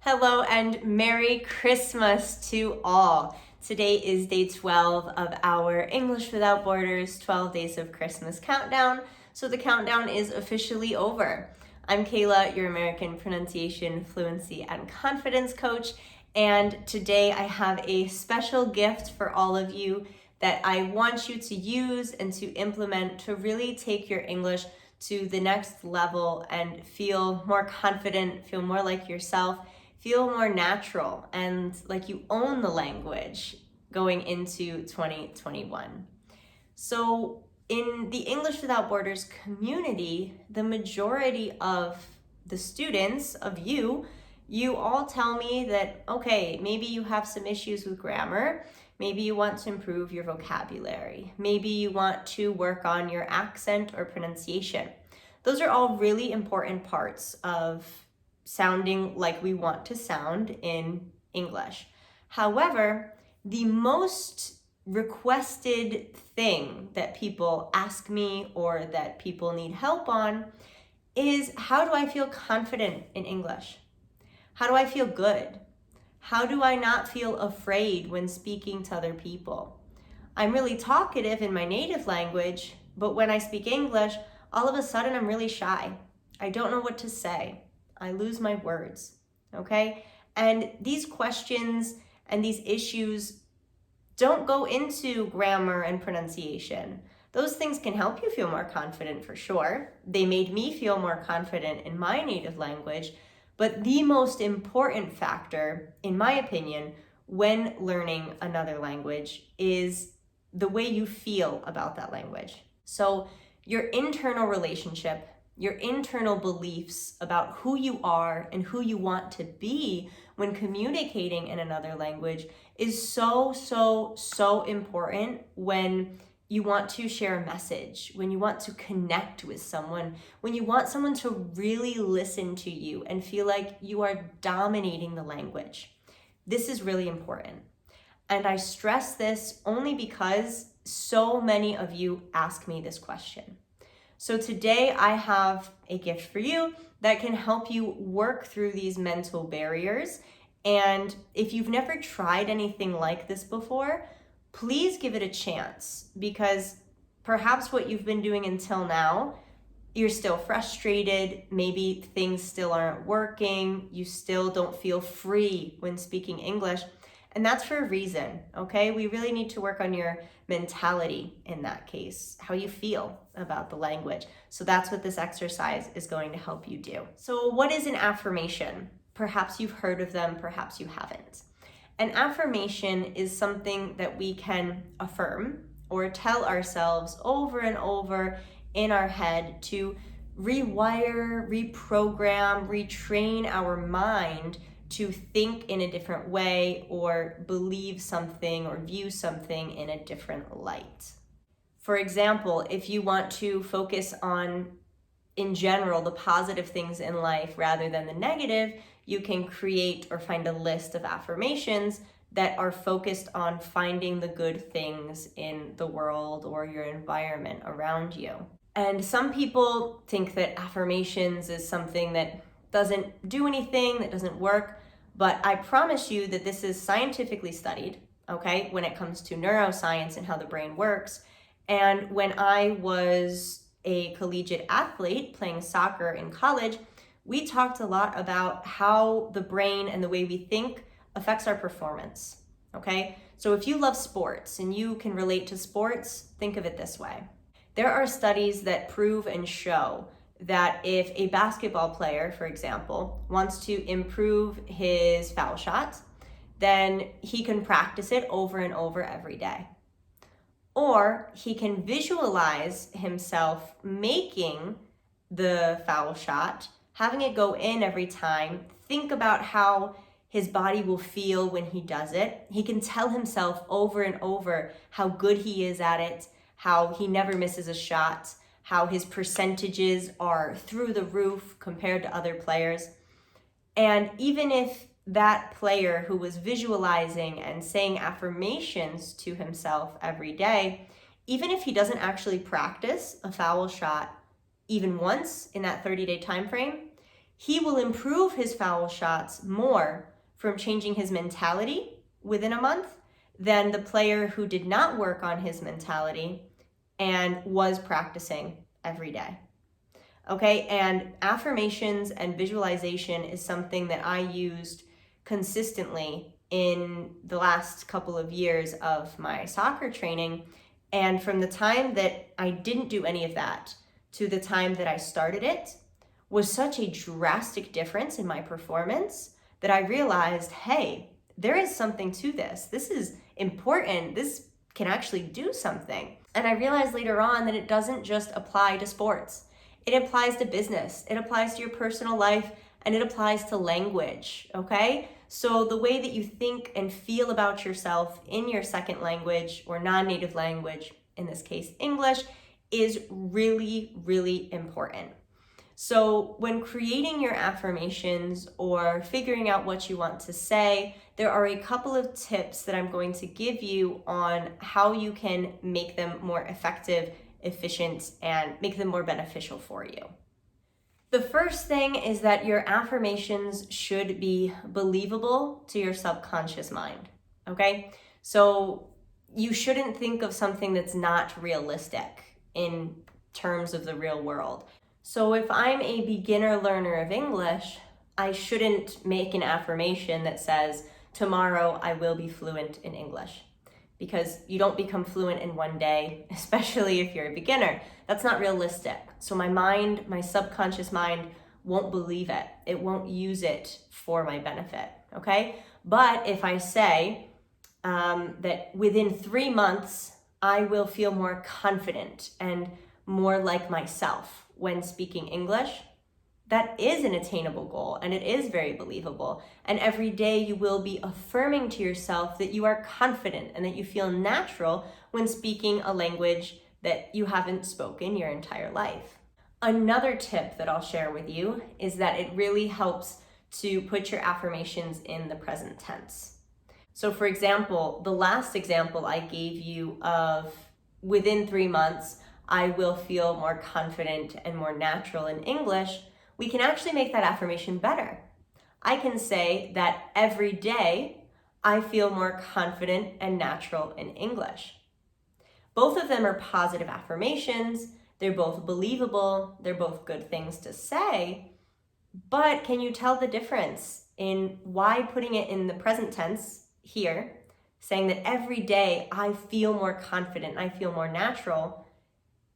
Hello and Merry Christmas to all. Today is day 12 of our English Without Borders 12 Days of Christmas countdown. So the countdown is officially over. I'm Kayla, your American pronunciation, fluency, and confidence coach. And today I have a special gift for all of you that I want you to use and to implement to really take your English to the next level and feel more confident, feel more like yourself, feel more natural and like you own the language going into 2021. So in the English Without Borders community, the majority of the students, of you all tell me that, okay, maybe you have some issues with grammar, maybe you want to improve your vocabulary, maybe you want to work on your accent or pronunciation. Those are all really important parts of sounding like we want to sound in English. However, the most requested thing that people ask me or that people need help on is, how do I feel confident in English? How do I feel good? How do I not feel afraid when speaking to other people? I'm really talkative in my native language, but when I speak English, all of a sudden I'm really shy. I don't know what to say. I lose my words, okay? And these questions and these issues don't go into grammar and pronunciation. Those things can help you feel more confident for sure. They made me feel more confident in my native language, but the most important factor, in my opinion, when learning another language is the way you feel about that language. So your internal relationship, your internal beliefs about who you are and who you want to be when communicating in another language is so important when you want to share a message, when you want to connect with someone, when you want someone to really listen to you and feel like you are dominating the language. This is really important. And I stress this only because so many of you ask me this question. So today I have a gift for you that can help you work through these mental barriers. And if you've never tried anything like this before, please give it a chance, because perhaps what you've been doing until now, you're still frustrated, maybe things still aren't working, you still don't feel free when speaking English. And that's for a reason, okay? We really need to work on your mentality in that case, how you feel about the language. So that's what this exercise is going to help you do. So what is an affirmation? Perhaps you've heard of them, perhaps you haven't. An affirmation is something that we can affirm or tell ourselves over and over in our head to rewire, reprogram, retrain our mind to think in a different way or believe something or view something in a different light. For example, if you want to focus on, in general, the positive things in life rather than the negative, you can create or find a list of affirmations that are focused on finding the good things in the world or your environment around you. And some people think that affirmations is something that doesn't do anything, that doesn't work, but I promise you that this is scientifically studied, okay, when it comes to neuroscience and how the brain works. And when I was a collegiate athlete playing soccer in college, we talked a lot about how the brain and the way we think affects our performance, okay? So if you love sports and you can relate to sports, think of it this way. There are studies that prove and show that if a basketball player, for example, wants to improve his foul shot, then he can practice it over and over every day. Or he can visualize himself making the foul shot, having it go in every time, think about how his body will feel when he does it. He can tell himself over and over how good he is at it, how he never misses a shot, how his percentages are through the roof compared to other players. And even if that player who was visualizing and saying affirmations to himself every day, even if he doesn't actually practice a foul shot even once in that 30-day time frame, he will improve his foul shots more from changing his mentality within a month than the player who did not work on his mentality and was practicing every day. Okay, and affirmations and visualization is something that I used consistently in the last couple of years of my soccer training. And from the time that I didn't do any of that to the time that I started it was such a drastic difference in my performance that I realized, hey, there is something to this. This is important. This can actually do something. And I realized later on that it doesn't just apply to sports. It applies to business, it applies to your personal life, and it applies to language, okay? So the way that you think and feel about yourself in your second language or non-native language, in this case English, is really, really important. So when creating your affirmations or figuring out what you want to say, there are a couple of tips that I'm going to give you on how you can make them more effective, efficient, and make them more beneficial for you. The first thing is that your affirmations should be believable to your subconscious mind, okay? So you shouldn't think of something that's not realistic in terms of the real world. So if I'm a beginner learner of English, I shouldn't make an affirmation that says, tomorrow I will be fluent in English. Because you don't become fluent in one day, especially if you're a beginner. That's not realistic. So my mind, my subconscious mind, won't believe it. It won't use it for my benefit, okay? But if I say that within 3 months, I will feel more confident and more like myself when speaking English, that is an attainable goal and it is very believable. And every day you will be affirming to yourself that you are confident and that you feel natural when speaking a language that you haven't spoken your entire life. Another tip that I'll share with you is that it really helps to put your affirmations in the present tense. So for example, the last example I gave you of within 3 months, I will feel more confident and more natural in English, we can actually make that affirmation better. I can say that every day I feel more confident and natural in English. Both of them are positive affirmations. They're both believable. They're both good things to say. But can you tell the difference in why putting it in the present tense here, saying that every day I feel more confident, I feel more natural,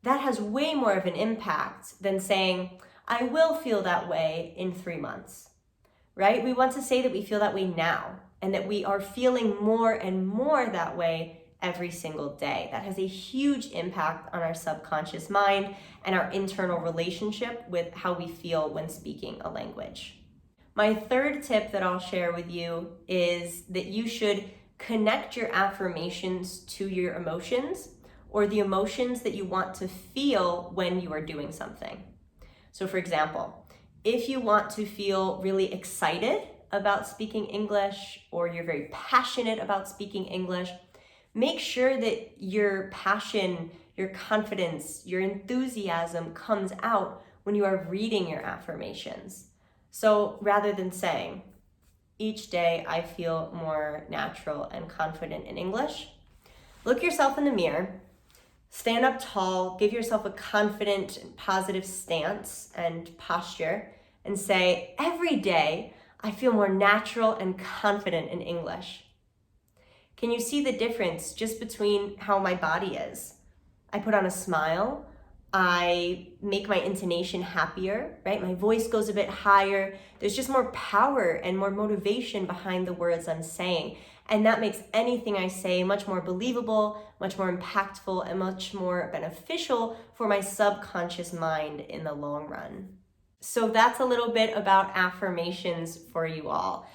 that has way more of an impact than saying, I will feel that way in 3 months, right? We want to say that we feel that way now and that we are feeling more and more that way every single day. That has a huge impact on our subconscious mind and our internal relationship with how we feel when speaking a language. My third tip that I'll share with you is that you should connect your affirmations to your emotions or the emotions that you want to feel when you are doing something. So for example, if you want to feel really excited about speaking English or you're very passionate about speaking English, make sure that your passion, your confidence, your enthusiasm comes out when you are reading your affirmations. So rather than saying, each day I feel more natural and confident in English, look yourself in the mirror, stand up tall, give yourself a confident and positive stance and posture, and say, every day I feel more natural and confident in English. Can you see the difference just between how my body is? I put on a smile, I make my intonation happier, right? My voice goes a bit higher. There's just more power and more motivation behind the words I'm saying. And that makes anything I say much more believable, much more impactful, and much more beneficial for my subconscious mind in the long run. So that's a little bit about affirmations for you all.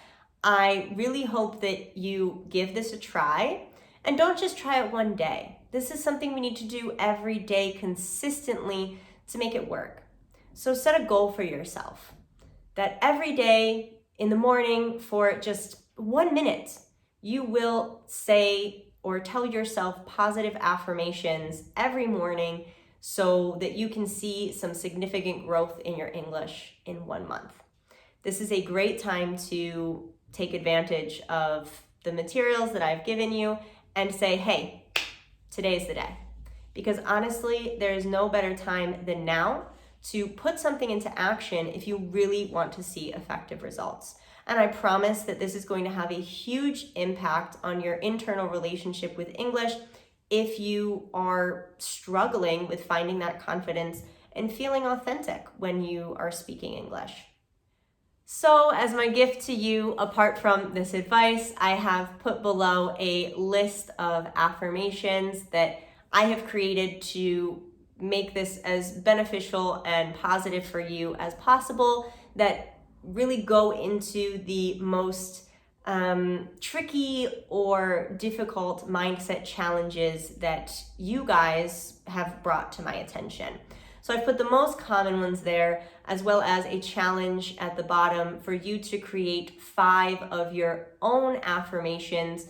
I really hope that you give this a try, and don't just try it one day. This is something we need to do every day consistently to make it work. So set a goal for yourself that every day in the morning for just 1 minute, you will say or tell yourself positive affirmations every morning so that you can see some significant growth in your English in 1 month. This is a great time to take advantage of the materials that I've given you and say, hey, today's the day. Because honestly, there is no better time than now to put something into action if you really want to see effective results. And I promise that this is going to have a huge impact on your internal relationship with English if you are struggling with finding that confidence and feeling authentic when you are speaking English. So as my gift to you, apart from this advice, I have put below a list of affirmations that I have created to make this as beneficial and positive for you as possible, that really go into the most tricky or difficult mindset challenges that you guys have brought to my attention. So I've put the most common ones there, as well as a challenge at the bottom for you to create 5 of your own affirmations,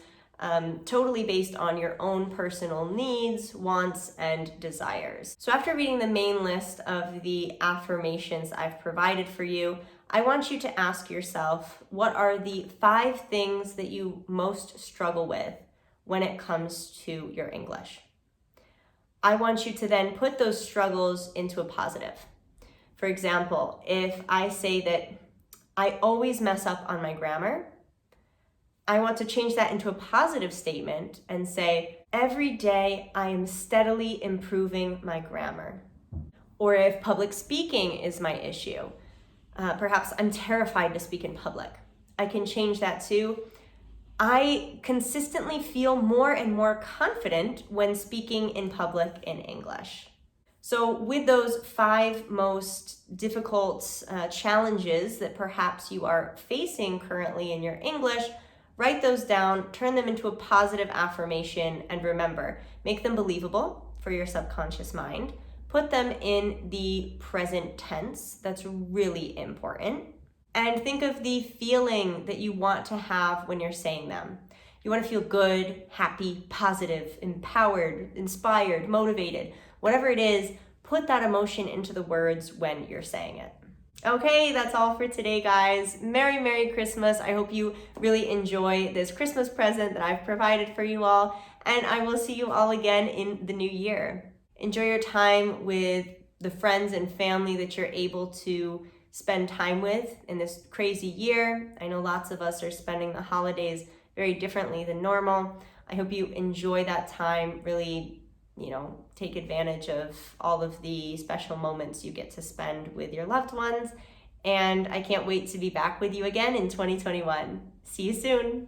totally based on your own personal needs, wants, and desires. So after reading the main list of the affirmations I've provided for you, I want you to ask yourself, what are the 5 things that you most struggle with when it comes to your English? I want you to then put those struggles into a positive. For example, if I say that I always mess up on my grammar, I want to change that into a positive statement and say, every day I am steadily improving my grammar. Or if public speaking is my issue, perhaps I'm terrified to speak in public, I can change that to, I consistently feel more and more confident when speaking in public in English. So with those 5 most difficult challenges that perhaps you are facing currently in your English, write those down, turn them into a positive affirmation, and remember, make them believable for your subconscious mind. Put them in the present tense. That's really important. And think of the feeling that you want to have when you're saying them. You want to feel good, happy, positive, empowered, inspired, motivated. Whatever it is, put that emotion into the words when you're saying it. Okay, that's all for today, guys. Merry Christmas. I hope you really enjoy this Christmas present that I've provided for you all, and I will see you all again in the new year. Enjoy your time with the friends and family that you're able to spend time with in this crazy year. I know lots of us are spending the holidays very differently than normal. I hope you enjoy that time, really, take advantage of all of the special moments you get to spend with your loved ones. And I can't wait to be back with you again in 2021. See you soon.